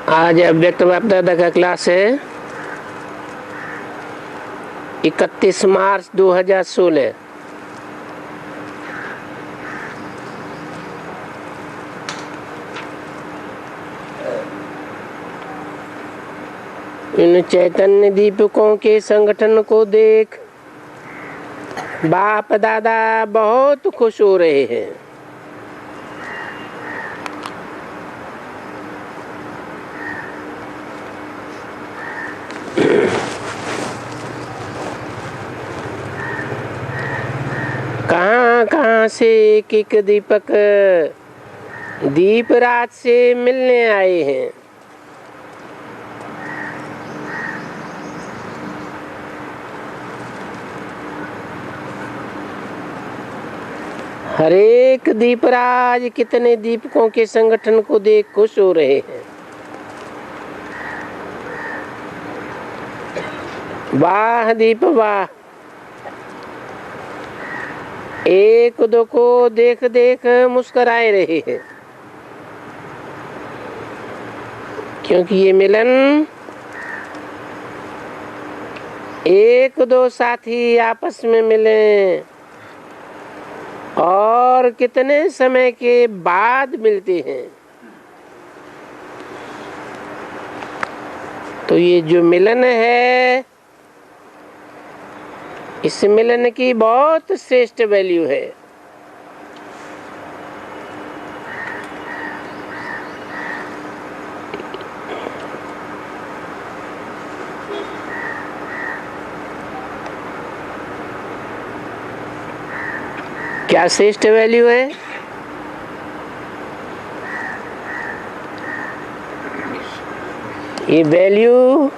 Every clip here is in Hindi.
आज अव्यक्त बाप दादा का क्लास है 31 मार्च 2016। इन चैतन्य दीपकों के संगठन को देख बाप दादा बहुत खुश हो रहे हैं। कहाँ से एक एक दीपक दीप रात से मिलने आए हैं। हरेक दीपराज कितने दीपकों के संगठन को देख खुश हो रहे हैं। वाह दीप वाह, एक दो को देख देख मुस्कुराए रहे हैं, क्योंकि ये मिलन एक दो साथी आपस में मिले और कितने समय के बाद मिलते हैं। तो ये जो मिलन है, इस मिलन की बहुत श्रेष्ठ वैल्यू है। क्या श्रेष्ठ वैल्यू है? ये वैल्यू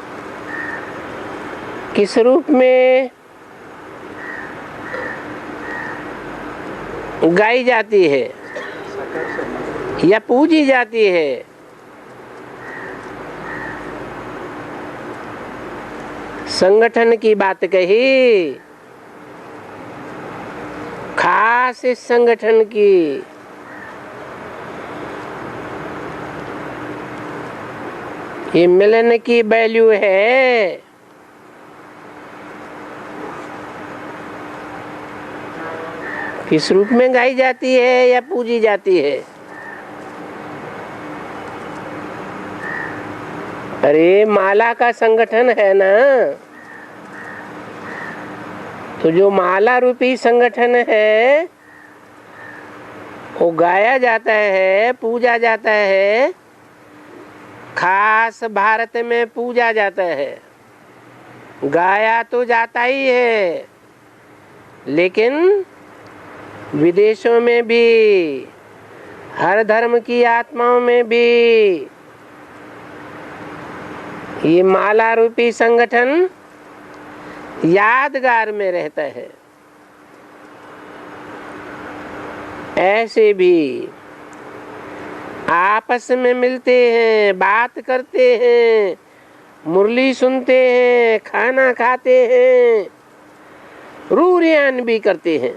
किस रूप में गाई जाती है या पूजी जाती है? संगठन की बात कही, खास इस संगठन की। ये मिलन की वैल्यू है। किस रूप में गाई जाती है या पूजी जाती है? अरे माला का संगठन है ना, तो जो माला रूपी संगठन है वो गाया जाता है, पूजा जाता है। खास भारत में पूजा जाता है, गाया तो जाता ही है, लेकिन विदेशों में भी, हर धर्म की आत्माओं में भी ये माला रूपी संगठन यादगार में रहता है। ऐसे भी आपस में मिलते हैं, बात करते हैं, मुरली सुनते हैं, खाना खाते हैं, रूरियान भी करते हैं,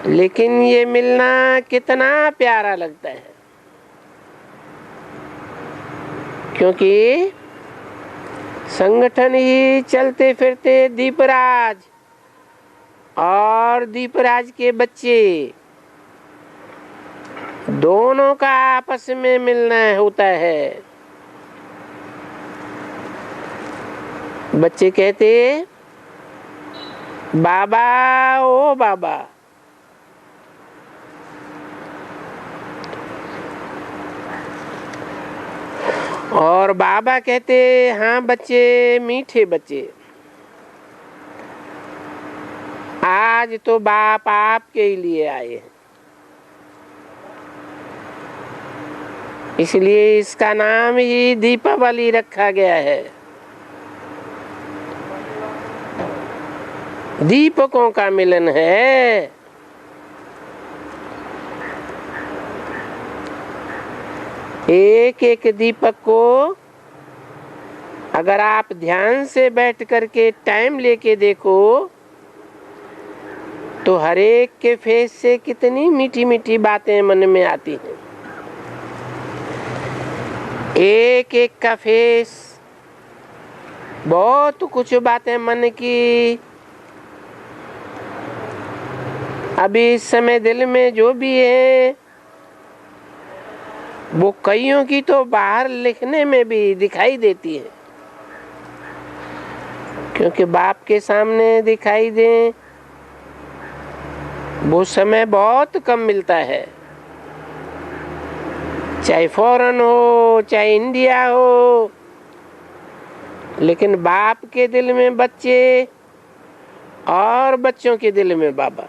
लेकिन ये मिलना कितना प्यारा लगता है। क्योंकि संगठन ही चलते फिरते दीपराज और दीपराज के बच्चे दोनों का आपस में मिलना होता है। बच्चे कहते बाबा ओ बाबा, और बाबा कहते हाँ बच्चे, मीठे बच्चे, आज तो बाप आपके ही लिए आए हैं। इसलिए इसका नाम ही दीपावली रखा गया है। दीपकों का मिलन है। एक एक दीपक को अगर आप ध्यान से बैठ करके टाइम लेके देखो तो हर एक के फेस से कितनी मीठी मीठी बातें मन में आती हैं। एक एक का फेस, बहुत कुछ बातें मन की। अभी इस समय दिल में जो भी है वो कईयों की तो बाहर लिखने में भी दिखाई देती है, क्योंकि बाप के सामने दिखाई दे वो समय बहुत कम मिलता है। चाहे फॉरेन हो चाहे इंडिया हो, लेकिन बाप के दिल में बच्चे और बच्चों के दिल में बाबा,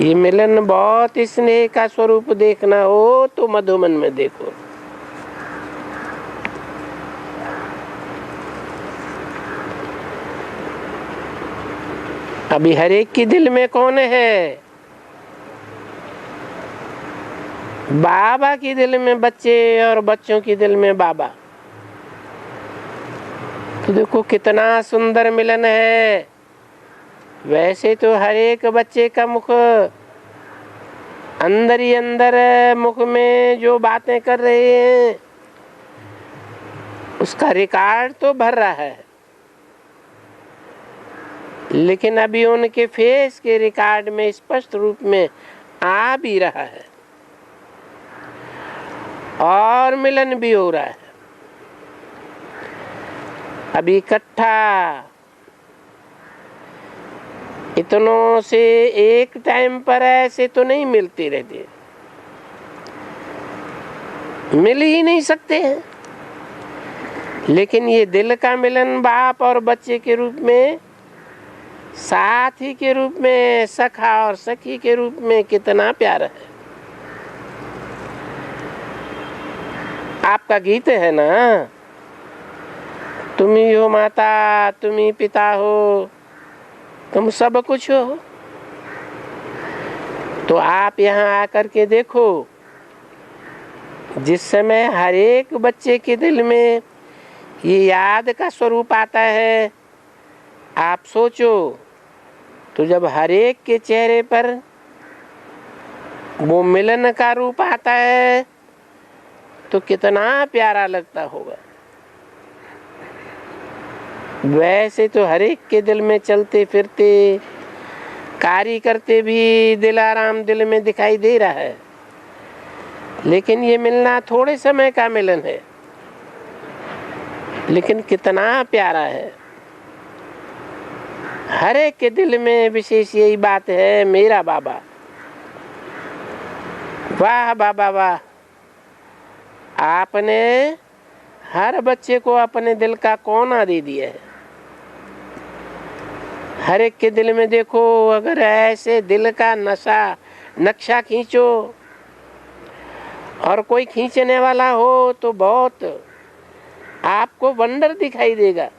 ये मिलन बहुत स्नेह का स्वरूप देखना हो तो मधुमन में देखो। अभी हर एक के दिल में कौन है? बाबा के दिल में बच्चे और बच्चों के दिल में बाबा। तो देखो कितना सुंदर मिलन है। वैसे तो हर एक बच्चे का मुख अंदर ही अंदर मुख में जो बातें कर रहे हैं उसका रिकॉर्ड तो भर रहा है, लेकिन अभी उनके फेस के रिकॉर्ड में स्पष्ट रूप में आ भी रहा है और मिलन भी हो रहा है। अभी इकट्ठा इतनों से एक टाइम पर ऐसे तो नहीं मिलते रहते, मिल ही नहीं सकते हैं। लेकिन ये दिल का मिलन बाप और बच्चे के रूप में, साथी के रूप में, सखा और सखी के रूप में कितना प्यारा है। आपका गीत है ना, तुम ही हो माता, तुम ही पिता हो, तुम सब कुछ हो। तो आप यहाँ आकर के देखो, जिस समय हर एक बच्चे के दिल में ये याद का स्वरूप आता है, आप सोचो तो जब हर एक के चेहरे पर वो मिलन का रूप आता है तो कितना प्यारा लगता होगा। वैसे तो हर एक के दिल में चलते फिरते कार्य करते भी दिलाराम दिल में दिखाई दे रहा है, लेकिन ये मिलना थोड़े समय का मिलन है, लेकिन कितना प्यारा है। हर एक के दिल में विशेष यही बात है, मेरा बाबा। वाह बाबा वाह, आपने हर बच्चे को अपने दिल का कोना दे दिया है। हर एक के दिल में देखो, अगर ऐसे दिल का नक्शा खींचो और कोई खींचने वाला हो तो बहुत आपको वंडर दिखाई देगा।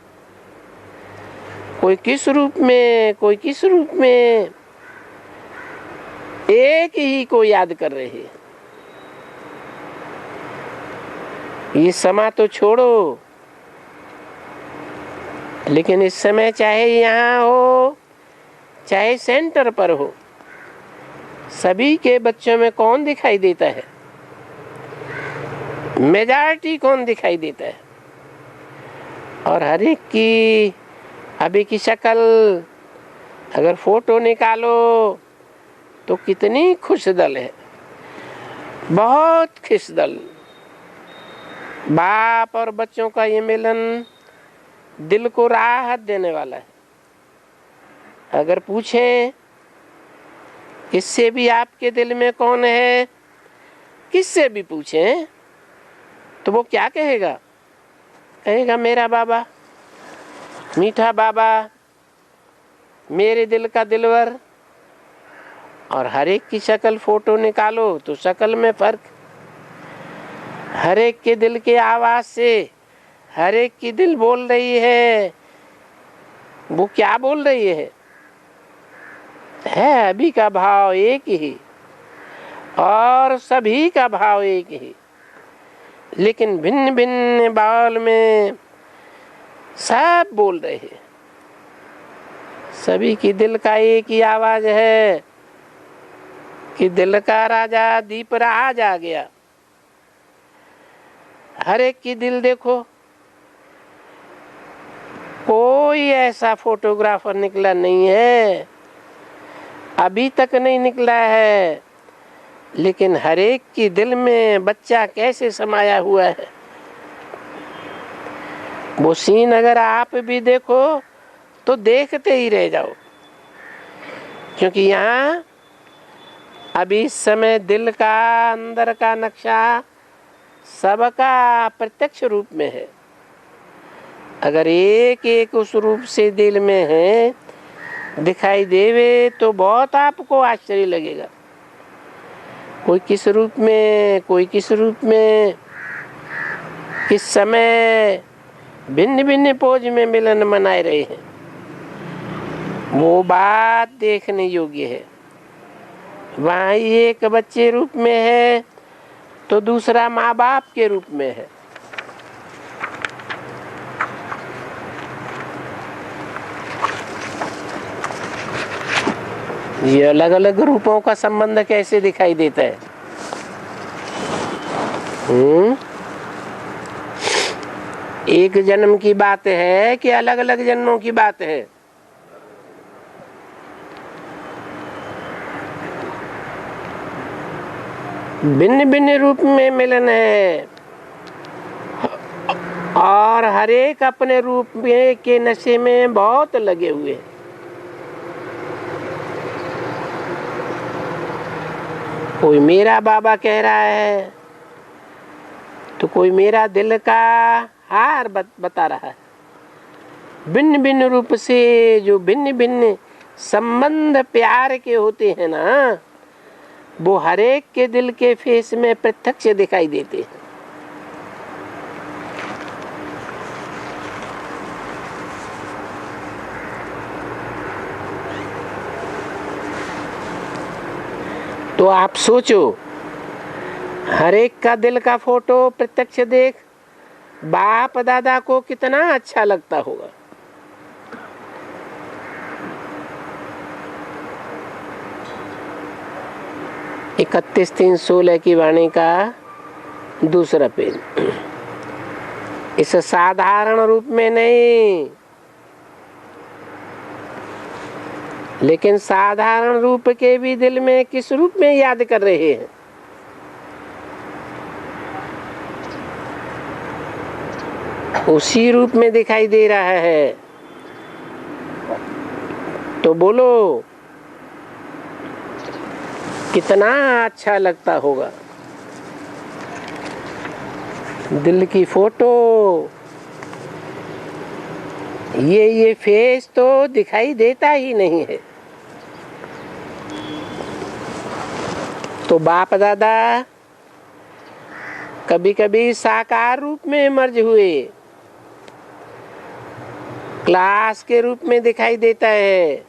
कोई किस रूप में, कोई किस रूप में, एक ही को याद कर रहे हैं। ये समा तो छोड़ो, लेकिन इस समय चाहे यहाँ हो चाहे सेंटर पर हो, सभी के बच्चों में कौन दिखाई देता है? मेजॉरिटी कौन दिखाई देता है? और हर एक की अभी की शक्ल अगर फोटो निकालो तो कितनी खुशदल है, बहुत खुशदल। बाप और बच्चों का ये मिलन दिल को राहत देने वाला है। अगर पूछे किससे भी आपके दिल में कौन है, किससे भी पूछे तो वो क्या कहेगा? कहेगा मेरा बाबा, मीठा बाबा, मेरे दिल का दिलवर। और हर एक की शक्ल फोटो निकालो तो शक्ल में फर्क, हर एक के दिल के आवाज से हर एक की दिल बोल रही है। वो क्या बोल रही है अभी का भाव एक ही और सभी का भाव एक ही, लेकिन भिन्न भिन्न बाल में सब बोल रहे हैं। सभी की दिल का एक ही आवाज है कि दिल का राजा दीपराज आ गया। हर एक की दिल देखो, कोई ऐसा फोटोग्राफर निकला नहीं है, अभी तक नहीं निकला है, लेकिन हर एक की दिल में बच्चा कैसे समाया हुआ है। वो सीन अगर आप भी देखो तो देखते ही रह जाओ, क्योंकि यहाँ अभी इस समय दिल का अंदर का नक्शा सबका प्रत्यक्ष रूप में है। अगर एक एक उस रूप से दिल में है दिखाई देवे तो बहुत आपको आश्चर्य लगेगा। कोई किस रूप में, कोई किस रूप में, किस समय भिन्न भिन्न पोज में मिलन मनाए रहे हैं, वो बात देखने योग्य है। वहाँ एक बच्चे रूप में है तो दूसरा माँ बाप के रूप में है। ये अलग अलग रूपों का संबंध कैसे दिखाई देता है। एक जन्म की बात है कि अलग अलग जन्मों की बात है। भिन्न भिन्न रूप में मिलन है और हर एक अपने रूप में के नशे में बहुत लगे हुए हैं। कोई मेरा बाबा कह रहा है तो कोई मेरा दिल का हार बता रहा है। भिन्न भिन्न रूप से जो भिन्न भिन्न संबंध प्यार के होते हैं ना, वो हर एक के दिल के फेस में प्रत्यक्ष दिखाई देते हैं। तो आप सोचो, हर एक का दिल का फोटो प्रत्यक्ष देख बाप दादा को कितना अच्छा लगता होगा। इकतीस 3/16 की वाणी का दूसरा पेज। इस साधारण रूप में नहीं, लेकिन साधारण रूप के भी दिल में किस रूप में याद कर रहे हैं। उसी रूप में दिखाई दे रहा है। तो बोलो कितना अच्छा लगता होगा। दिल की फोटो, ये फेस तो दिखाई देता ही नहीं है। तो बाप दादा कभी कभी साकार रूप में मर्ज हुए, क्लास के रूप में दिखाई देता है।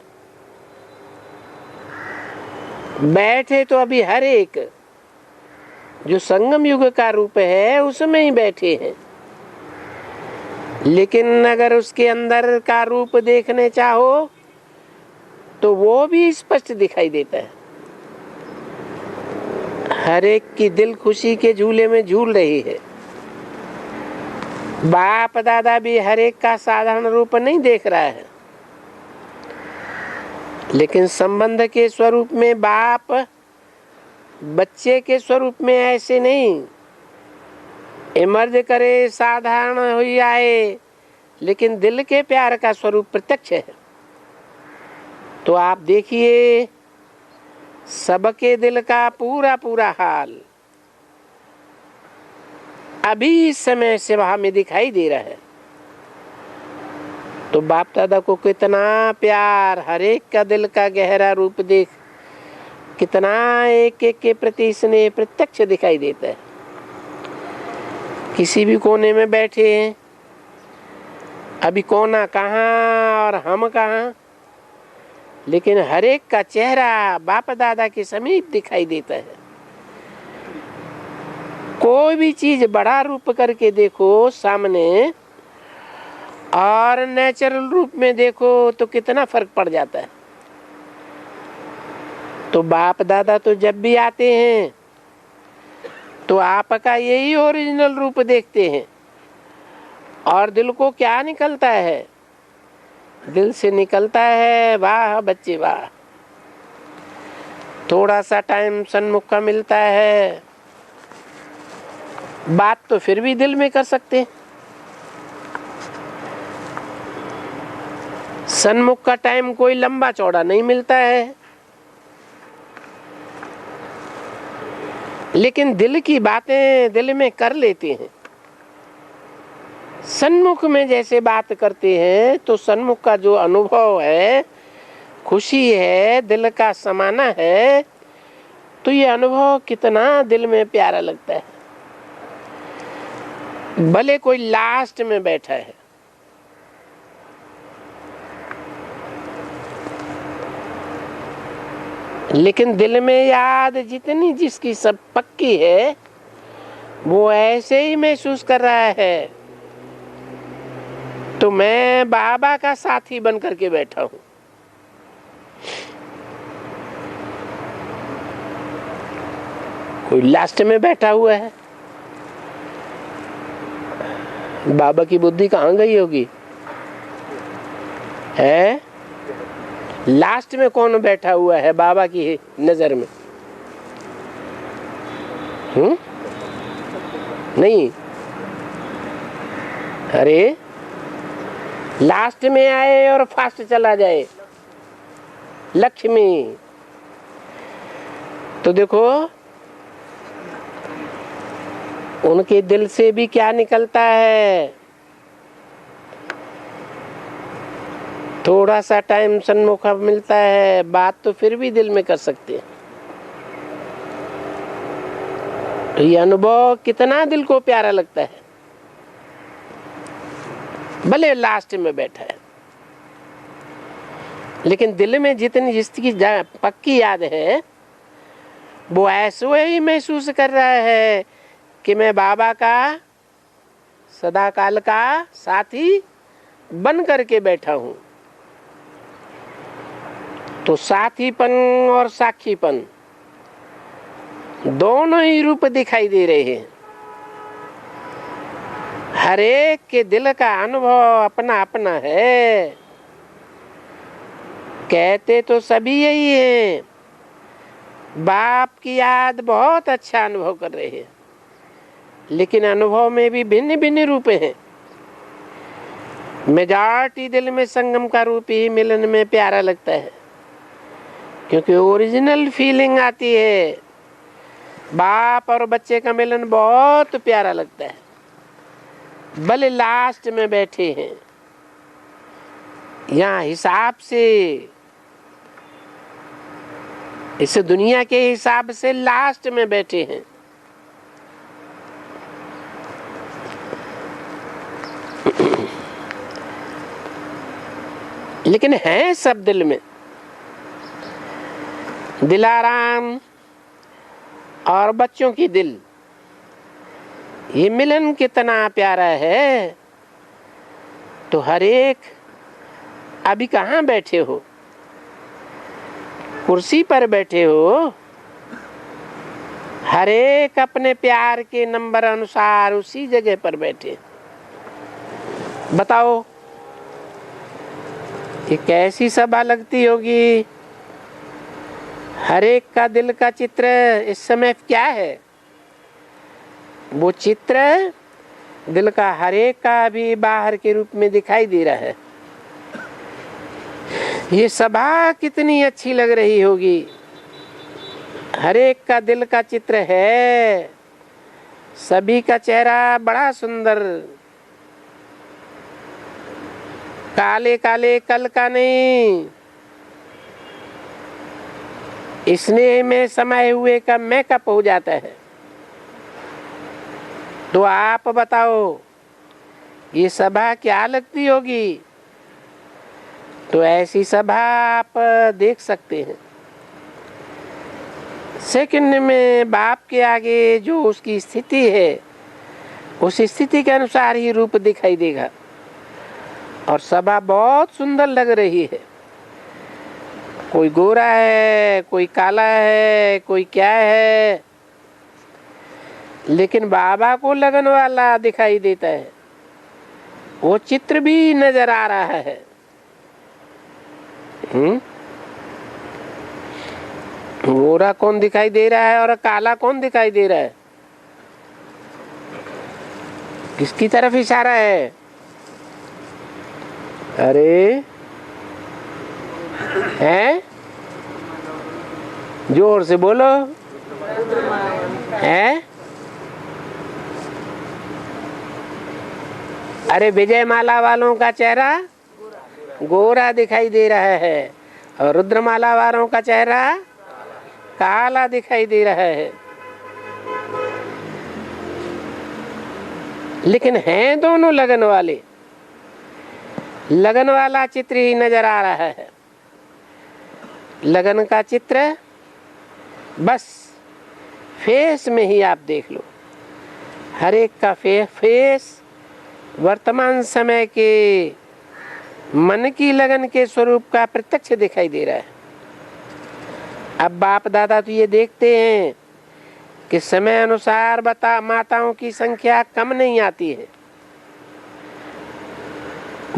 बैठे तो अभी हर एक जो संगम युग का रूप है उसमें ही बैठे हैं, लेकिन अगर उसके अंदर का रूप देखने चाहो तो वो भी स्पष्ट दिखाई देता है। हर एक की दिल खुशी के झूले में झूल रही है। बाप दादा भी हर एक का साधारण रूप नहीं देख रहा है, लेकिन संबंध के स्वरूप में बाप बच्चे के स्वरूप में ऐसे नहीं इमर्ज करे, साधारण हुई आए, लेकिन दिल के प्यार का स्वरूप प्रत्यक्ष है। तो आप देखिए सबके दिल का पूरा पूरा हाल अभी इस समय सेवा में दिखाई दे रहा है। तो बाप दादा को कितना प्यार, हर एक का दिल का गहरा रूप देख कितना एक एक के प्रति स्नेह प्रत्यक्ष दिखाई देता है। किसी भी कोने में बैठे हैं, अभी कोना कहाँ और हम कहाँ, लेकिन हर एक का चेहरा बाप दादा के समीप दिखाई देता है। कोई भी चीज बड़ा रूप करके देखो सामने और नेचुरल रूप में देखो तो कितना फर्क पड़ जाता है। तो बाप दादा तो जब भी आते हैं तो आपका यही ओरिजिनल रूप देखते हैं। और दिल को क्या निकलता है? दिल से निकलता है वाह बच्चे वाह, थोड़ा सा टाइम सन्मुख का मिलता है, बात तो फिर भी दिल में कर सकते हैं। सन्मुख का टाइम कोई लंबा चौड़ा नहीं मिलता है, लेकिन दिल की बातें दिल में कर लेते हैं। सन्मुख में जैसे बात करते हैं तो सन्मुख का जो अनुभव है, खुशी है, दिल का समाना है, तो ये अनुभव कितना दिल में प्यारा लगता है। भले कोई लास्ट में बैठा है, लेकिन दिल में याद जितनी जिसकी सब पक्की है, वो ऐसे ही महसूस कर रहा है तो मैं बाबा का साथी बन करके बैठा हूं। कोई लास्ट में बैठा हुआ है, बाबा की बुद्धि कहाँ गई होगी? है लास्ट में कौन बैठा हुआ है बाबा की नजर में? नहीं, अरे लास्ट में आए और फास्ट चला जाए लक्ष्मी, तो देखो उनके दिल से भी क्या निकलता है। थोड़ा सा टाइम सन्मुख मिलता है, बात तो फिर भी दिल में कर सकते हैं। तो ये अनुभव कितना दिल को प्यारा लगता है, भले लास्ट में बैठा है, लेकिन दिल में जितनी जिसकी पक्की याद है, वो ऐसे ही महसूस कर रहा है कि मैं बाबा का सदा काल का साथी बन करके बैठा हूं। तो साथीपन और साखीपन दोनों ही रूप दिखाई दे रहे हैं। हर एक के दिल का अनुभव अपना अपना है। कहते तो सभी यही हैं, बाप की याद बहुत अच्छा अनुभव कर रहे हैं, लेकिन अनुभव में भी भिन्न भिन्न रूप हैं। मेजॉरिटी दिल में संगम का रूप ही मिलन में प्यारा लगता है, क्योंकि ओरिजिनल फीलिंग आती है। बाप और बच्चे का मिलन बहुत प्यारा लगता है, भले लास्ट में बैठे हैं। यहाँ हिसाब से, इस दुनिया के हिसाब से लास्ट में बैठे हैं। लेकिन है सब दिल में। दिलाराम और बच्चों की दिल, ये मिलन कितना प्यारा है। तो हर एक अभी कहाँ बैठे हो? कुर्सी पर बैठे हो। हर एक अपने प्यार के नंबर अनुसार उसी जगह पर बैठे। बताओ ये कैसी सभा लगती होगी? हर एक का दिल का चित्र इस समय क्या है? वो चित्र दिल का हर एक का भी बाहर के रूप में दिखाई दे रहा है। ये सभा कितनी अच्छी लग रही होगी। हर एक का दिल का चित्र है, सभी का चेहरा बड़ा सुंदर, काले काले कल का नहीं, स्नेह में समाये हुए का मेकअप हो जाता है। तो आप बताओ ये सभा क्या लगती होगी? तो ऐसी सभा आप देख सकते हैं। सेकंड में बाप के आगे जो उसकी स्थिति है, उस स्थिति के अनुसार ही रूप दिखाई देगा। और सभा बहुत सुंदर लग रही है। कोई गोरा है, कोई काला है, कोई क्या है, लेकिन बाबा को लगन वाला दिखाई देता है, वो चित्र भी नजर आ रहा है। गोरा कौन दिखाई दे रहा है और काला कौन दिखाई दे रहा है? किसकी तरफ इशारा है? अरे है, जोर से बोलो। है? अरे विजयमाला वालों का चेहरा गोरा दिखाई दे रहा है और रुद्रमाला वालों का चेहरा काला दिखाई दे रहा है, लेकिन हैं दोनों लगन वाले। लगन वाला चित्र ही नजर आ रहा है। लगन का चित्र बस फेस में ही आप देख लो, हर एक का फेस वर्तमान समय के मन की लगन के स्वरूप का प्रत्यक्ष दिखाई दे रहा है। अब बाप दादा तो ये देखते हैं कि समय अनुसार माताओं की संख्या कम नहीं आती है,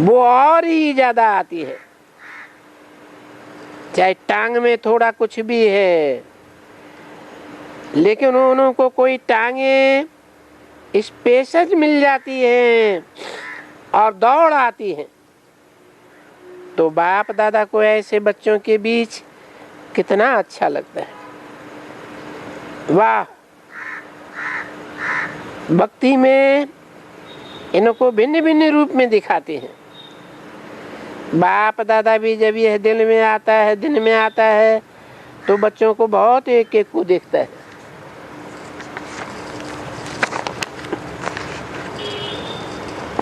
वो और ही ज्यादा आती है। चाहे टांग में थोड़ा कुछ भी है, लेकिन उनको कोई टांगे स्पेशल मिल जाती हैं और दौड़ आती हैं। तो बाप दादा को ऐसे बच्चों के बीच कितना अच्छा लगता है। वाह, भक्ति में इनको भिन्न भिन्न रूप में दिखाते हैं। बाप दादा भी जब यह दिन में आता है तो बच्चों को बहुत एक एक को देखता है।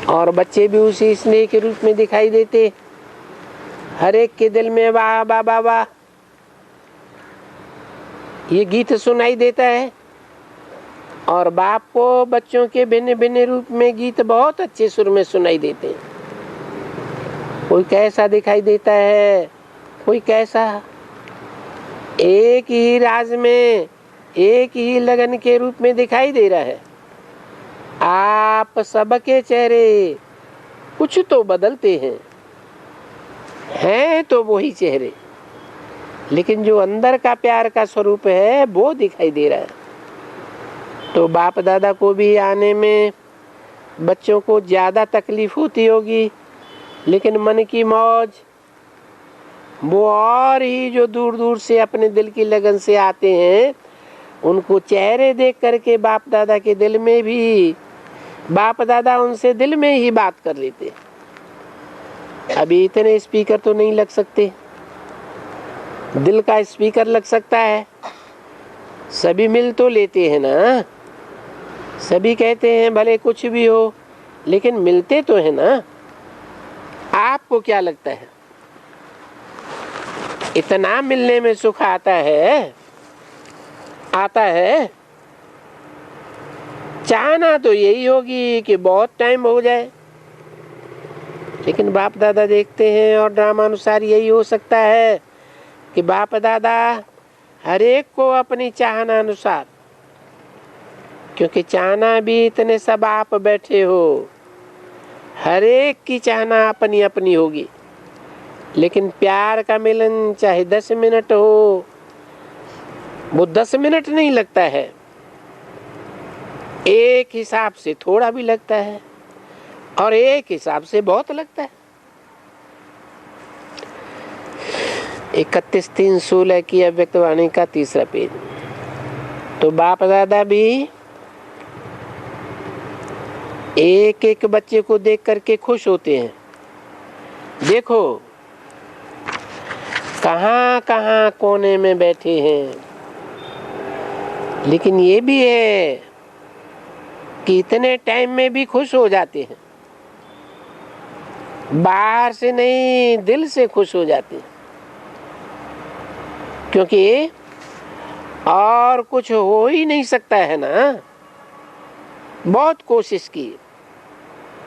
और बच्चे भी उसी स्नेह के रूप में दिखाई देते। हर एक के दिल में वाह बाबा वाह ये गीत सुनाई देता है। और बाप को बच्चों के भिन्न भिन्न रूप में गीत बहुत अच्छे सुर में सुनाई देते हैं। कोई कैसा दिखाई देता है, कोई कैसा। एक ही राज में एक ही लगन के रूप में दिखाई दे रहा है। आप सबके चेहरे कुछ तो बदलते हैं तो वही चेहरे, लेकिन जो अंदर का प्यार का स्वरूप है वो दिखाई दे रहा है। तो बाप दादा को भी आने में बच्चों को ज्यादा तकलीफ होती होगी, लेकिन मन की मौज वो और ही जो दूर दूर से अपने दिल की लगन से आते हैं, उनको चेहरे देख करके बाप दादा के दिल में भी, बाप दादा उनसे दिल में ही बात कर लेते। अभी इतने स्पीकर तो नहीं लग सकते, दिल का स्पीकर लग सकता है। सभी मिल तो लेते हैं ना, सभी कहते हैं भले कुछ भी हो, लेकिन मिलते तो है ना। आपको क्या लगता है, इतना मिलने में सुख आता है? चाहना तो यही होगी कि बहुत टाइम हो जाए, लेकिन बाप दादा देखते हैं और ड्रामा अनुसार यही हो सकता है कि बाप दादा हर एक को अपनी चाहना अनुसार, क्योंकि चाहना भी इतने सब आप बैठे हो, हर एक की चाहना अपनी अपनी होगी, लेकिन प्यार का मिलन चाहे 10 मिनट हो, वो 10 मिनट नहीं लगता है, एक हिसाब से थोड़ा भी लगता है और एक हिसाब से बहुत लगता है। 31/3/16 की अव्यक्तवाणी का 3रा पेज। तो बाप दादा भी एक एक बच्चे को देख करके खुश होते हैं। देखो कहां कहां कोने में बैठे हैं, लेकिन ये भी है कि इतने टाइम में भी खुश हो जाते हैं। बाहर से नहीं, दिल से खुश हो जाते हैं, क्योंकि और कुछ हो ही नहीं सकता है ना। बहुत कोशिश की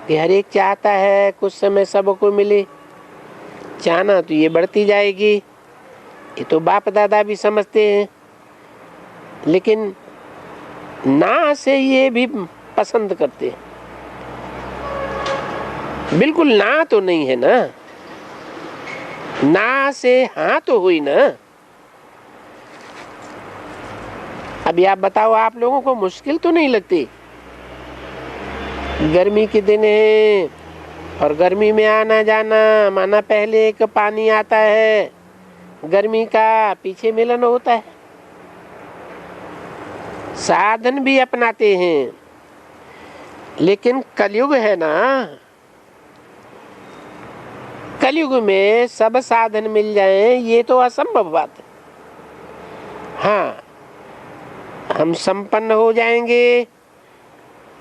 कि हर एक चाहता है कुछ समय सबको मिले, चाहना तो ये बढ़ती जाएगी, ये तो बाप दादा भी समझते हैं, लेकिन ना से ये भी पसंद करते हैं। बिल्कुल ना तो नहीं है ना, ना से हाँ तो हुई ना। अभी आप बताओ, आप लोगों को मुश्किल तो नहीं लगती? गर्मी के दिन है और गर्मी में आना जाना, माना पहले एक पानी आता है गर्मी का, पीछे मिलन होता है, साधन भी अपनाते हैं। लेकिन कलयुग है ना, कलयुग में सब साधन मिल जाएं ये तो असंभव बात है। हाँ, हम संपन्न हो जाएंगे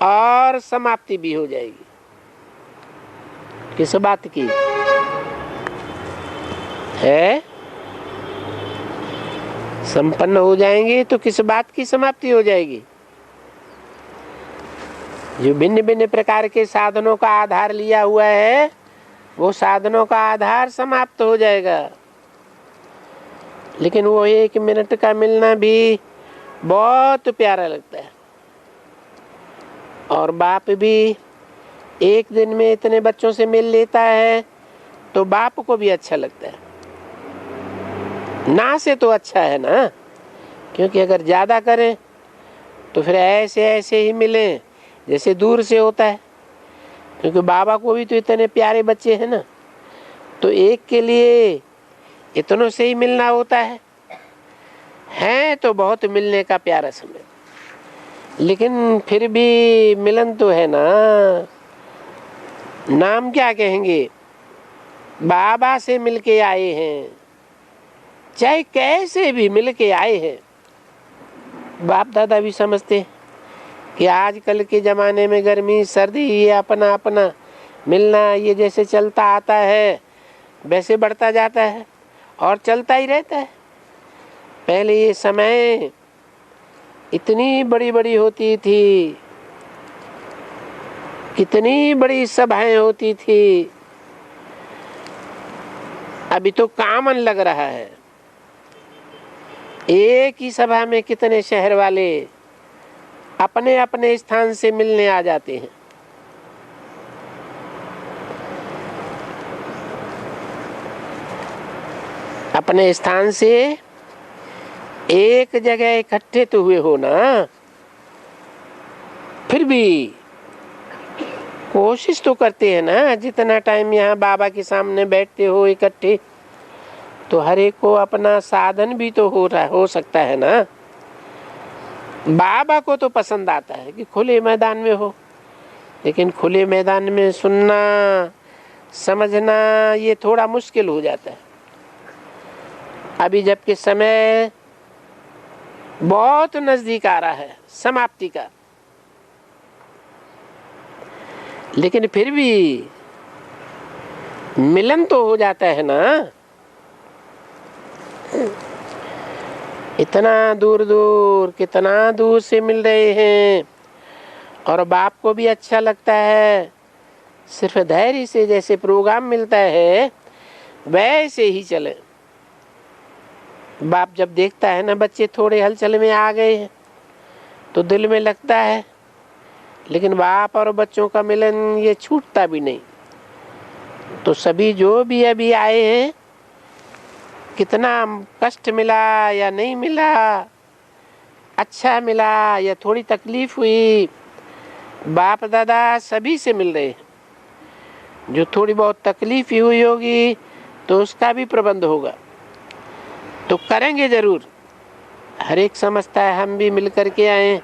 और समाप्ति भी हो जाएगी। किस बात की है? संपन्न हो जाएंगे तो किस बात की समाप्ति हो जाएगी? जो भिन्न भिन्न प्रकार के साधनों का आधार लिया हुआ है, वो साधनों का आधार समाप्त हो जाएगा। लेकिन वो 1 मिनट का मिलना भी बहुत प्यारा लगता है। और बाप भी एक दिन में इतने बच्चों से मिल लेता है तो बाप को भी अच्छा लगता है। ना से तो अच्छा है ना, क्योंकि अगर ज्यादा करें तो फिर ऐसे ऐसे ही मिले जैसे दूर से होता है। क्योंकि बाबा को भी तो इतने प्यारे बच्चे हैं ना, तो एक के लिए इतनों से ही मिलना होता है तो बहुत मिलने का प्यारा समय। लेकिन फिर भी मिलन तो है ना। नाम क्या कहेंगे? बाबा से मिलके आए हैं, चाहे कैसे भी मिलके आए हैं। बाप दादा भी समझते हैं कि आजकल के ज़माने में गर्मी सर्दी ये अपना अपना मिलना ये जैसे चलता आता है वैसे बढ़ता जाता है और चलता ही रहता है। पहले ये समय इतनी बड़ी बड़ी होती थी, कितनी बड़ी सभाएं होती थी, अभी तो कॉमन लग रहा है। एक ही सभा में कितने शहर वाले अपने अपने स्थान से मिलने आ जाते हैं। अपने स्थान से एक जगह इकट्ठे तो हुए हो ना, फिर भी कोशिश तो करते हैं ना। जितना टाइम यहाँ बाबा के सामने बैठते हो इकट्ठे, तो हर एक को अपना साधन भी तो हो सकता है ना। बाबा को तो पसंद आता है कि खुले मैदान में हो, लेकिन खुले मैदान में सुनना समझना ये थोड़ा मुश्किल हो जाता है। अभी जबकि समय बहुत नजदीक आ रहा है समाप्ति का, लेकिन फिर भी मिलन तो हो जाता है ना। इतना दूर दूर, कितना दूर से मिल रहे हैं और बाप को भी अच्छा लगता है। सिर्फ धैर्य से जैसे प्रोग्राम मिलता है वैसे ही चले। बाप जब देखता है ना बच्चे थोड़े हलचल में आ गए हैं तो दिल में लगता है, लेकिन बाप और बच्चों का मिलन ये छूटता भी नहीं। तो सभी जो भी अभी आए हैं, कितना कष्ट मिला या नहीं मिला, अच्छा मिला या थोड़ी तकलीफ हुई, बाप दादा सभी से मिल रहे हैं। जो थोड़ी बहुत तकलीफ ही हुई होगी तो उसका भी प्रबंध होगा, तो करेंगे जरूर। हर एक समझता है हम भी मिल करके आए,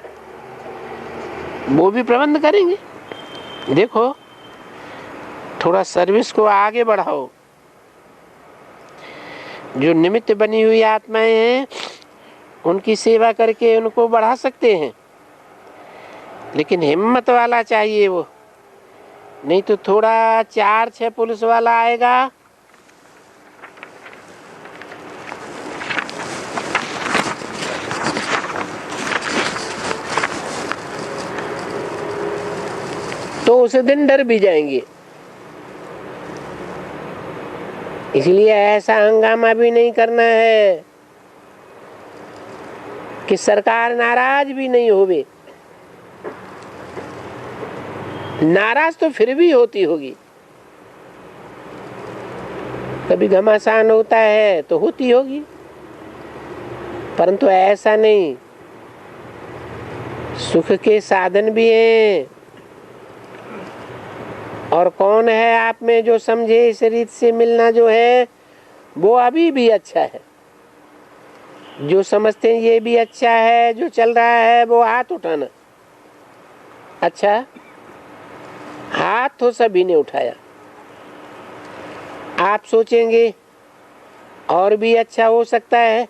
वो भी प्रबंध करेंगे। देखो, थोड़ा सर्विस को आगे बढ़ाओ। जो निमित्त बनी हुई आत्माएं हैं उनकी सेवा करके उनको बढ़ा सकते हैं, लेकिन हिम्मत वाला चाहिए वो। नहीं तो थोड़ा 4-6 पुलिस वाला आएगा तो उसे दिन डर भी जाएंगे। इसलिए ऐसा हंगामा भी नहीं करना है कि सरकार नाराज भी नहीं होवे। नाराज तो फिर भी होती होगी, कभी घमासान होता है तो होती होगी, परंतु ऐसा नहीं। सुख के साधन भी हैं, और कौन है आप में जो समझे इस रीत से मिलना जो है वो अभी भी अच्छा है। जो समझते हैं ये भी अच्छा है, जो चल रहा है वो हाथ उठाना। अच्छा, हाथ तो सभी ने उठाया। आप सोचेंगे और भी अच्छा हो सकता है,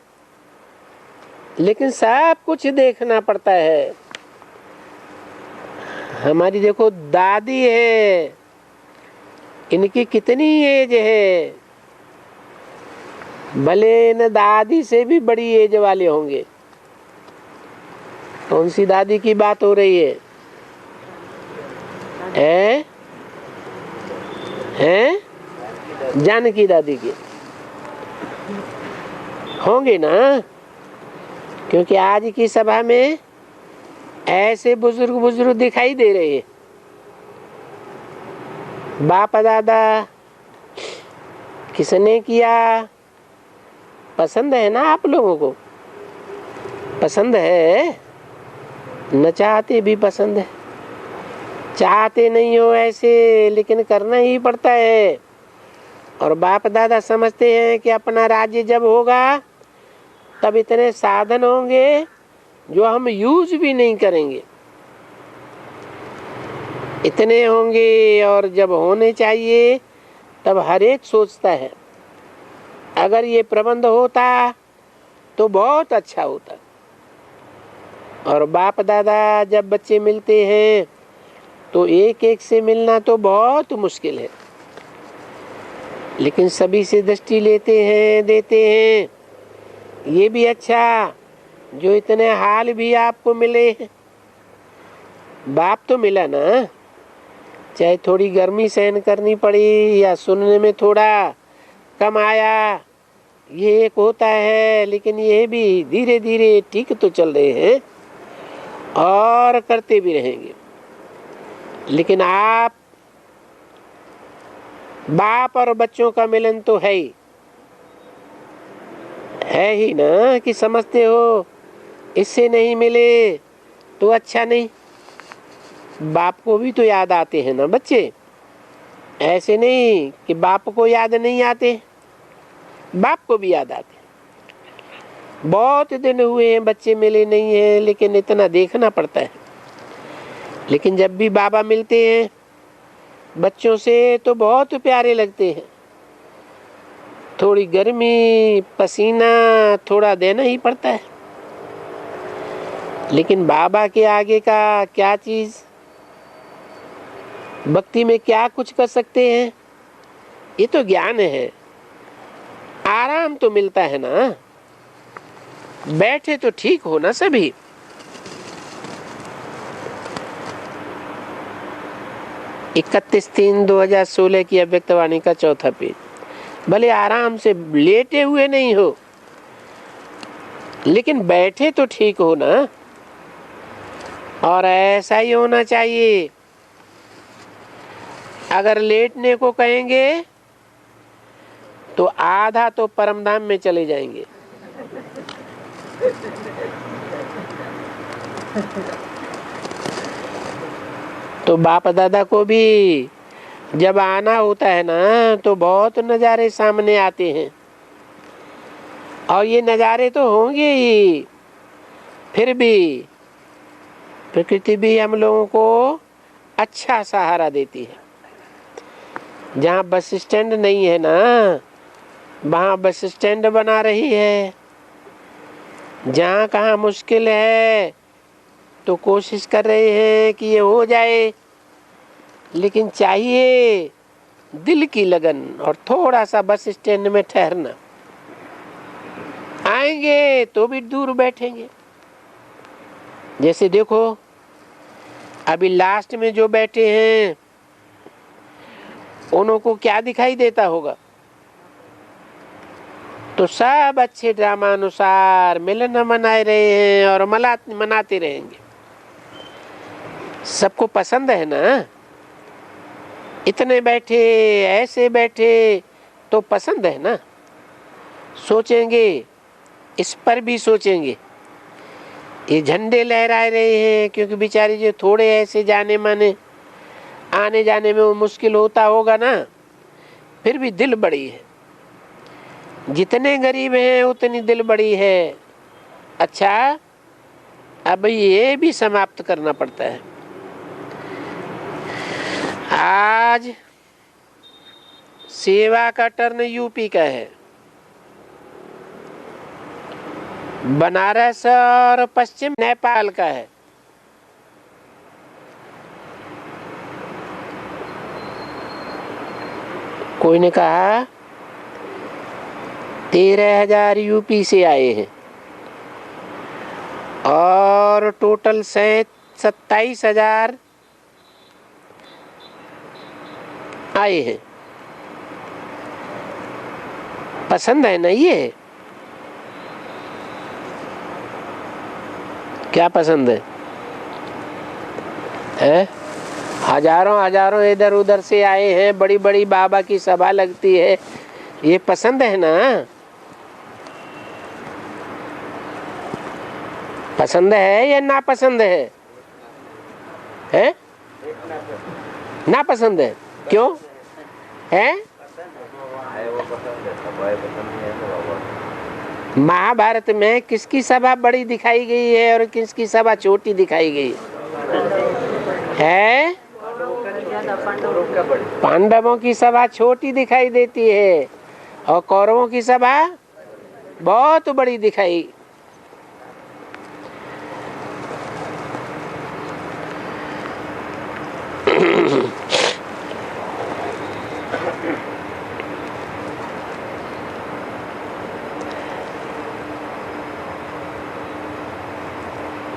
लेकिन सब कुछ देखना पड़ता है। हमारी देखो दादी है, इनकी कितनी एज है, भले न दादी से भी बड़ी एज वाले होंगे। कौन सी दादी की बात हो रही है? हैं? जानकी दादी की होंगे ना, क्योंकि आज की सभा में ऐसे बुजुर्ग दिखाई दे रहे हैं। बाप दादा किसने किया? पसंद है ना आप लोगों को? पसंद है, न चाहते भी पसंद है। चाहते नहीं हो ऐसे, लेकिन करना ही पड़ता है। और बाप दादा समझते हैं कि अपना राज्य जब होगा तब इतने साधन होंगे जो हम यूज भी नहीं करेंगे, इतने होंगे। और जब होने चाहिए तब हर एक सोचता है अगर ये प्रबंध होता तो बहुत अच्छा होता। और बाप दादा जब बच्चे मिलते हैं तो एक एक से मिलना तो बहुत मुश्किल है, लेकिन सभी से दृष्टि लेते हैं, देते हैं। ये भी अच्छा जो इतने हाल भी आपको मिले। बाप तो मिला ना, चाहे थोड़ी गर्मी सहन करनी पड़ी या सुनने में थोड़ा कम आया, ये एक होता है। लेकिन ये भी धीरे धीरे ठीक तो चल रहे हैं और करते भी रहेंगे। लेकिन आप बाप और बच्चों का मिलन तो है ही ना, कि समझते हो इससे नहीं मिले तो अच्छा नहीं। बाप को भी तो याद आते हैं ना बच्चे, ऐसे नहीं कि बाप को याद नहीं आते, बाप को भी याद आते। बहुत दिन हुए हैं बच्चे मिले नहीं हैं, लेकिन इतना देखना पड़ता है। लेकिन जब भी बाबा मिलते हैं बच्चों से तो बहुत प्यारे लगते हैं। थोड़ी गर्मी पसीना थोड़ा देना ही पड़ता है, लेकिन बाबा के आगे का क्या चीज, भक्ति में क्या कुछ कर सकते हैं? ये तो ज्ञान है। आराम तो मिलता है ना, बैठे तो ठीक हो ना सभी। इकतीस 3/2016 की अव्यक्तवाणी का चौथा पेज। भले आराम से लेटे हुए नहीं हो, लेकिन बैठे तो ठीक हो ना। और ऐसा ही होना चाहिए। अगर लेटने को कहेंगे तो आधा तो परमधाम में चले जाएंगे। तो बाप दादा को भी जब आना होता है ना तो बहुत नज़ारे सामने आते हैं, और ये नज़ारे तो होंगे ही। फिर भी प्रकृति भी हम लोगों को अच्छा सहारा देती है। जहाँ बस स्टैंड नहीं है ना, वहाँ बस स्टैंड बना रही है। जहाँ कहाँ मुश्किल है तो कोशिश कर रहे हैं कि ये हो जाए, लेकिन चाहिए दिल की लगन और थोड़ा सा बस स्टैंड में ठहरना। आएंगे तो भी दूर बैठेंगे। जैसे देखो अभी लास्ट में जो बैठे हैं उनको क्या दिखाई देता होगा? तो सब अच्छे ड्रामा अनुसार मिलन मनाए रहे हैं और मनाते रहेंगे। सबको पसंद है ना, इतने बैठे, ऐसे बैठे, तो पसंद है ना। सोचेंगे, इस पर भी सोचेंगे। ये झंडे लहरा रहे हैं क्योंकि बेचारे जो थोड़े ऐसे जाने माने, आने जाने में वो मुश्किल होता होगा ना, फिर भी दिल बड़ी है। जितने गरीब हैं उतनी दिल बड़ी है। अच्छा, अब ये भी समाप्त करना पड़ता है। आज सेवा का टर्न यूपी का है। बनारस और पश्चिम नेपाल का है। कोई ने कहा 13,000 यूपी से आए हैं और टोटल 27,000 आए हैं। पसंद है ना ये? क्या पसंद है? हजारों हजारों इधर उधर से आए हैं, बड़ी बड़ी बाबा की सभा लगती है, ये पसंद है ना? पसंद है या ना पसंद है? हैं? ना पसंद है? क्यों है? महाभारत में किसकी सभा बड़ी दिखाई गई है और किसकी सभा छोटी दिखाई गई है? पांडवों की सभा छोटी दिखाई देती है और कौरवों की सभा बहुत बड़ी दिखाई।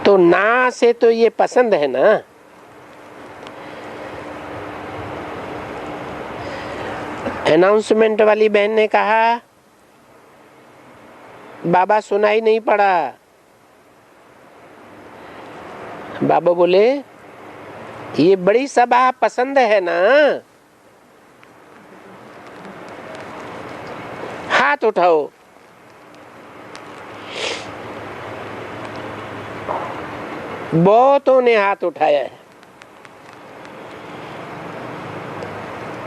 तो ना से तो ये पसंद है ना। अनाउंसमेंट वाली बहन ने कहा बाबा सुनाई नहीं पड़ा। बाबा बोले ये बड़ी सभा पसंद है ना? हाथ उठाओ। बहुतों ने हाथ उठाया है।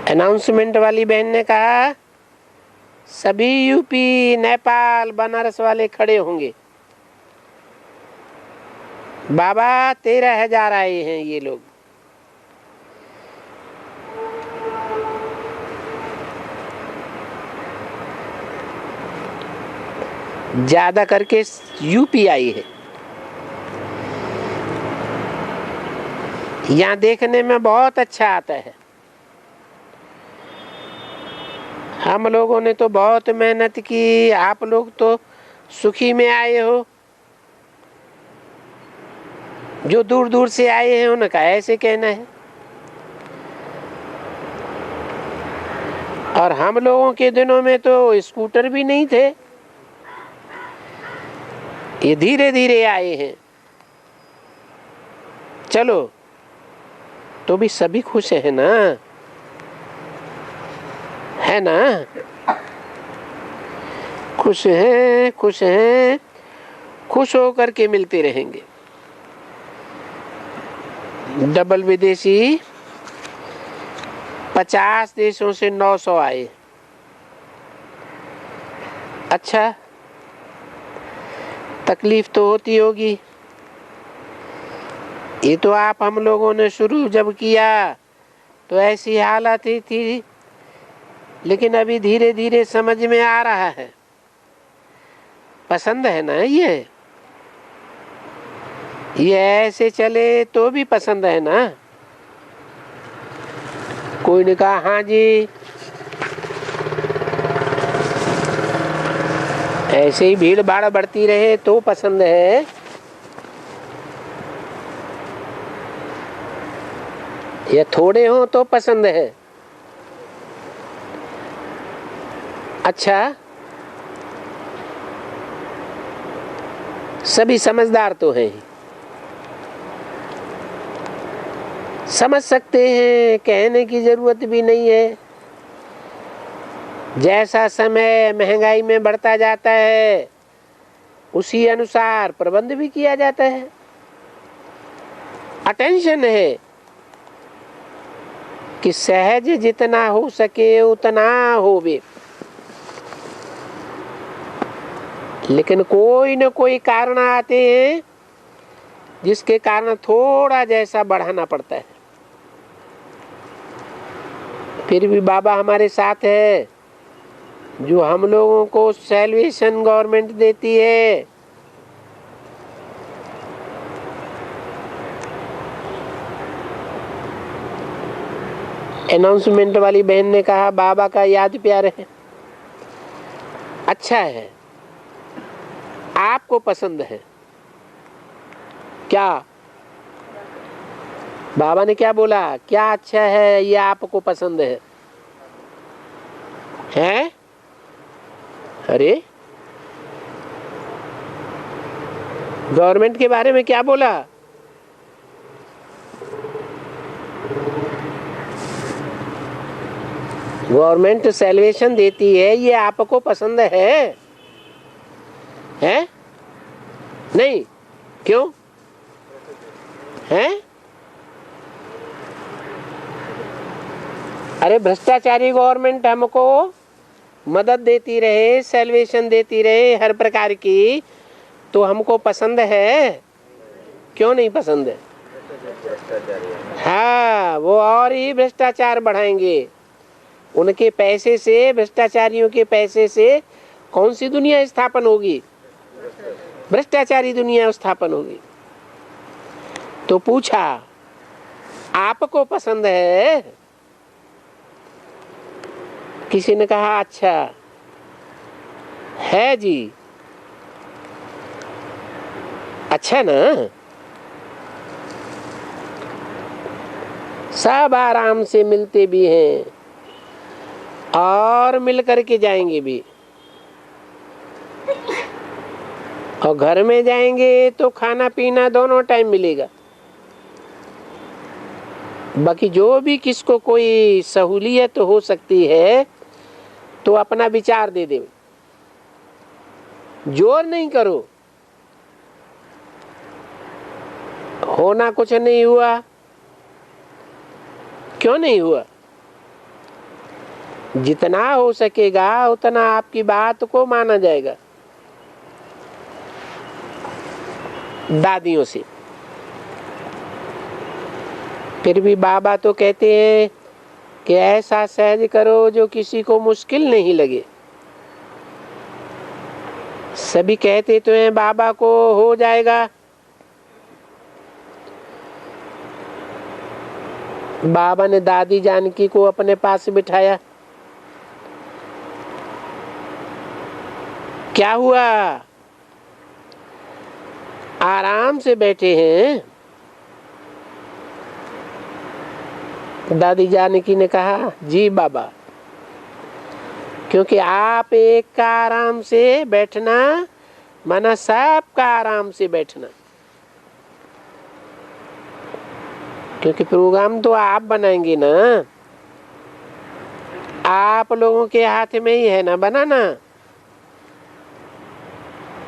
अनाउंसमेंट वाली बहन ने कहा सभी यूपी, नेपाल, बनारस वाले खड़े होंगे। बाबा 13,000 आए हैं ये लोग। ज्यादा करके यूपी आई है। यहाँ देखने में बहुत अच्छा आता है। हम लोगों ने तो बहुत मेहनत की, आप लोग तो सुखी में आए हो। जो दूर दूर से आए हैं उनका ऐसे कहना है। और हम लोगों के दिनों में तो स्कूटर भी नहीं थे, ये धीरे धीरे आए हैं। चलो, तो भी सभी खुश है ना? है ना? खुश हैं, खुश हैं, खुश होकर के मिलते रहेंगे। डबल विदेशी 50 देशों से 900 आए। अच्छा, तकलीफ तो होती होगी। ये तो आप हम लोगों ने शुरू जब किया तो ऐसी हालत ही थी, लेकिन अभी धीरे धीरे समझ में आ रहा है। पसंद है ना ये ऐसे चले तो भी पसंद है ना? कोई ने कहा हाँ जी। ऐसे ही भीड़ भाड़ बढ़ती रहे तो पसंद है। या थोड़े हो तो पसंद है। अच्छा, सभी समझदार तो हैं। समझ सकते हैं, कहने की जरूरत भी नहीं है। जैसा समय महंगाई में बढ़ता जाता है उसी अनुसार प्रबंध भी किया जाता है। अटेंशन है कि सहज जितना हो सके उतना होवे, लेकिन कोई न कोई कारण आते हैं जिसके कारण थोड़ा जैसा बढ़ाना पड़ता है। फिर भी बाबा हमारे साथ है, जो हम लोगों को सैल्वेशन गवर्नमेंट देती है। अनाउंसमेंट वाली बहन ने कहा बाबा का याद प्यार है, अच्छा है, आपको पसंद है क्या? बाबा ने क्या बोला? क्या अच्छा है ये आपको पसंद है? हैं? अरे गवर्नमेंट के बारे में क्या बोला? गवर्नमेंट सैल्वेशन देती है, ये आपको पसंद है? हैं? नहीं, क्यों है? अरे भ्रष्टाचारी गवर्नमेंट हमको मदद देती रहे, सैल्वेशन देती रहे हर प्रकार की, तो हमको पसंद है? क्यों नहीं पसंद है? हाँ, वो और ही भ्रष्टाचार बढ़ाएंगे। उनके पैसे से, भ्रष्टाचारियों के पैसे से कौन सी दुनिया स्थापन होगी? भ्रष्टाचारी दुनिया स्थापन होगी। तो पूछा आपको पसंद है? किसी ने कहा अच्छा है जी, अच्छा ना, सब आराम से मिलते भी हैं और मिल करके जाएंगे भी, और घर में जाएंगे तो खाना पीना दोनों टाइम मिलेगा। बाकी जो भी किसको कोई सहूलियत हो सकती है तो अपना विचार दे दे, जोर नहीं करो। होना कुछ नहीं हुआ, क्यों नहीं हुआ? जितना हो सकेगा उतना आपकी बात को माना जाएगा। दादियों से फिर भी बाबा तो कहते हैं कि ऐसा सहज करो जो किसी को मुश्किल नहीं लगे। सभी कहते तो हैं बाबा को हो जाएगा, बाबा ने दादी जानकी को अपने पास बिठाया, क्या हुआ? आराम से बैठे हैं। दादी जानकी ने कहा जी बाबा, क्योंकि आप एक का आराम से बैठना माना सबका आराम से बैठना, क्योंकि प्रोग्राम तो आप बनाएंगे ना, आप लोगों के हाथ में ही है ना बनाना,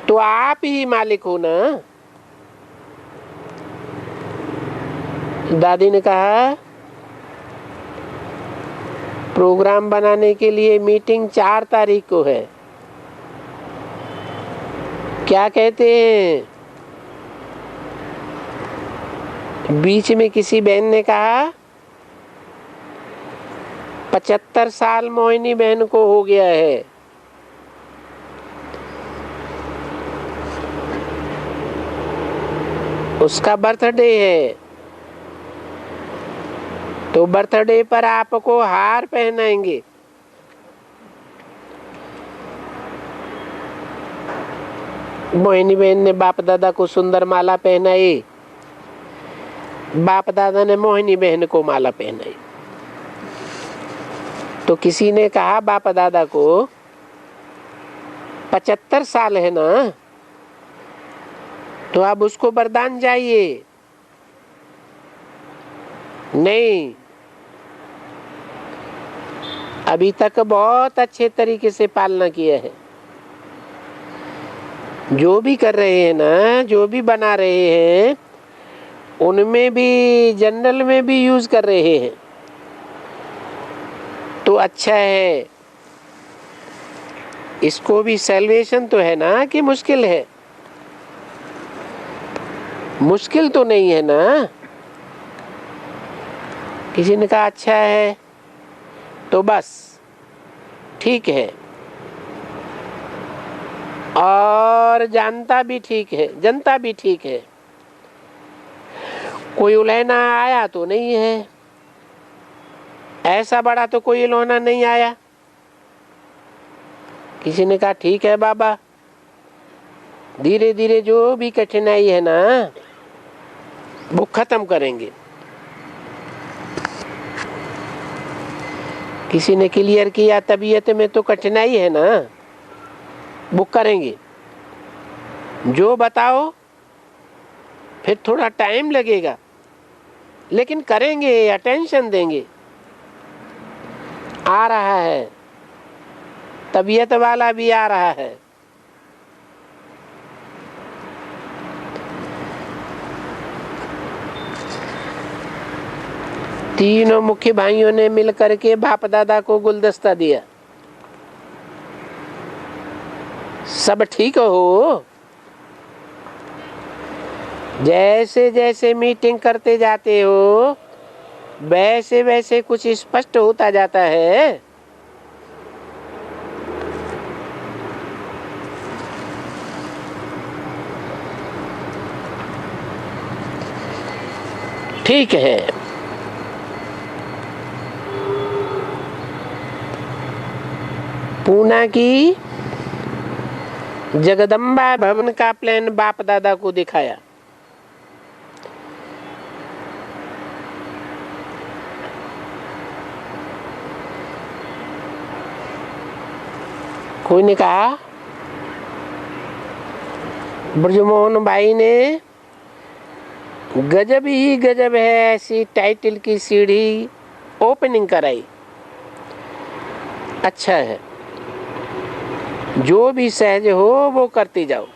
तो आप ही मालिक हो ना। दादी ने कहा प्रोग्राम बनाने के लिए मीटिंग 4 तारीख को है। क्या कहते हैं? बीच में किसी बहन ने कहा 75 साल मोहिनी बहन को हो गया है। उसका बर्थडे है, तो बर्थडे पर आपको हार पहनाएंगे। मोहिनी बहन ने बाप दादा को सुंदर माला पहनाई, बाप दादा ने मोहिनी बहन को माला पहनाई। तो किसी ने कहा बाप दादा को 75 साल है ना, तो अब उसको वरदान चाहिए। नहीं, अभी तक बहुत अच्छे तरीके से पालना किया है। जो भी कर रहे हैं ना, जो भी बना रहे हैं, उनमें भी जनरल में भी यूज कर रहे हैं तो अच्छा है। इसको भी सैल्वेशन तो है ना कि मुश्किल है? मुश्किल तो नहीं है ना। किसी ने कहा अच्छा है तो बस ठीक है, और जानता भी ठीक है, जनता भी ठीक है। कोई उलहना आया तो नहीं है, ऐसा बड़ा तो कोई उलहना नहीं आया। किसी ने कहा ठीक है बाबा, धीरे धीरे जो भी कठिनाई है ना वो खत्म करेंगे। किसी ने क्लियर किया तबीयत में तो कठिनाई है ना, वो करेंगे। जो बताओ, फिर थोड़ा टाइम लगेगा लेकिन करेंगे, अटेंशन देंगे। आ रहा है, तबीयत वाला भी आ रहा है। तीनों मुख्य भाइयों ने मिलकर के बाप दादा को गुलदस्ता दिया। सब ठीक हो। जैसे जैसे मीटिंग करते जाते हो वैसे वैसे कुछ स्पष्ट होता जाता है। ठीक है। पूना की जगदम्बा भवन का प्लान बाप दादा को दिखाया। कोई ने कहा ब्रजमोहन भाई ने गजब ही गजब है ऐसी टाइटल की सीढ़ी ओपनिंग कराई। अच्छा है, जो भी सहज हो वो करते जाओ।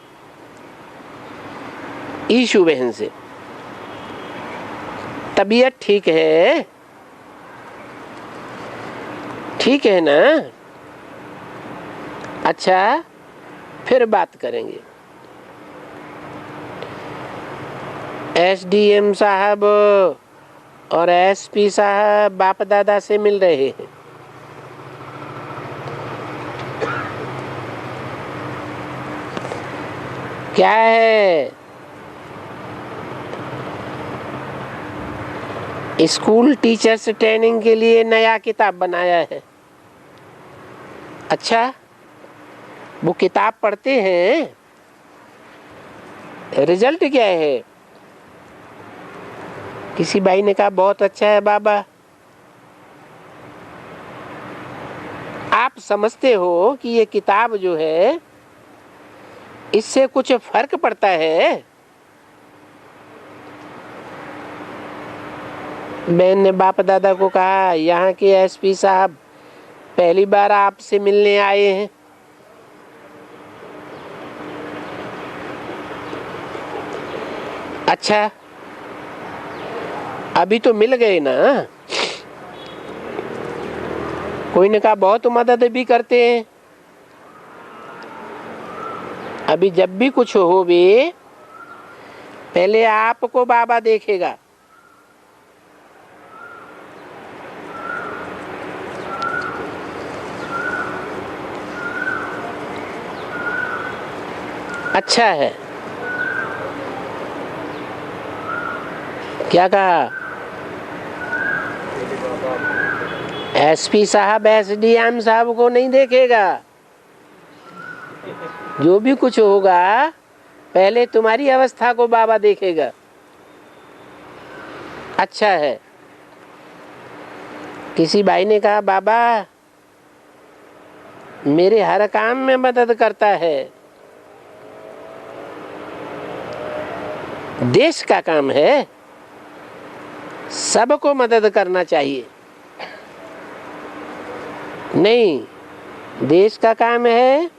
ईशु बहन से तबीयत ठीक है? ठीक है ना? अच्छा, फिर बात करेंगे। एसडीएम साहब और एसपी साहब बाप दादा से मिल रहे हैं। क्या है? स्कूल टीचर्स ट्रेनिंग के लिए नया किताब बनाया है। अच्छा, वो किताब पढ़ते हैं? रिजल्ट क्या है? किसी भाई ने कहा बहुत अच्छा है बाबा। आप समझते हो कि ये किताब जो है इससे कुछ फर्क पड़ता है? बहन ने बाप दादा को कहा यहाँ के एसपी साहब पहली बार आपसे मिलने आए हैं। अच्छा, अभी तो मिल गए ना। कोई ने कहा बहुत मदद भी करते हैं। अभी जब भी कुछ हो भी पहले आपको बाबा देखेगा। अच्छा है। क्या कहा? एसपी साहब एसडीएम साहब को नहीं देखेगा। जो भी कुछ होगा पहले तुम्हारी अवस्था को बाबा देखेगा। अच्छा है। किसी भाई ने कहा बाबा मेरे हर काम में मदद करता है। देश का काम है, सबको मदद करना चाहिए। नहीं, देश का काम है,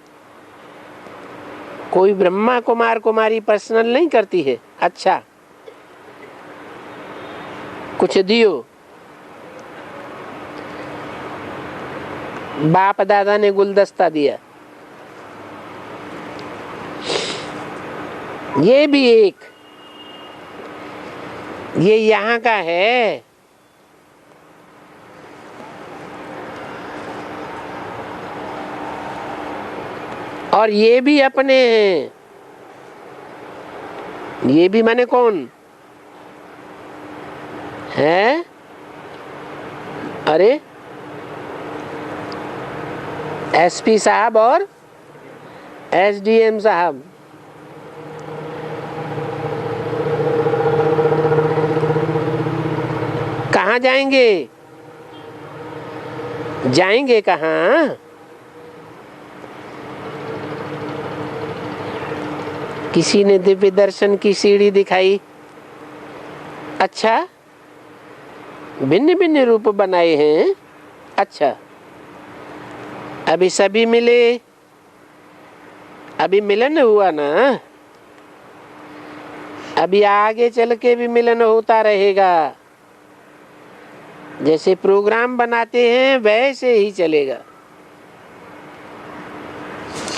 कोई ब्रह्मा कुमार कुमारी पर्सनल नहीं करती है। अच्छा, कुछ दियो, बाप दादा ने गुलदस्ता दिया, ये भी एक, ये यहाँ का है, और ये भी अपने हैं। ये भी माने कौन है? अरे एसपी साहब और एसडीएम साहब, कहाँ जाएंगे? जाएंगे कहाँ? किसी ने दिव्य दर्शन की सीढ़ी दिखाई। अच्छा, भिन्न भिन्न रूप बनाए हैं। अच्छा, अभी सभी मिले, अभी मिलन हुआ ना, अभी आगे चल के भी मिलन होता रहेगा। जैसे प्रोग्राम बनाते हैं वैसे ही चलेगा।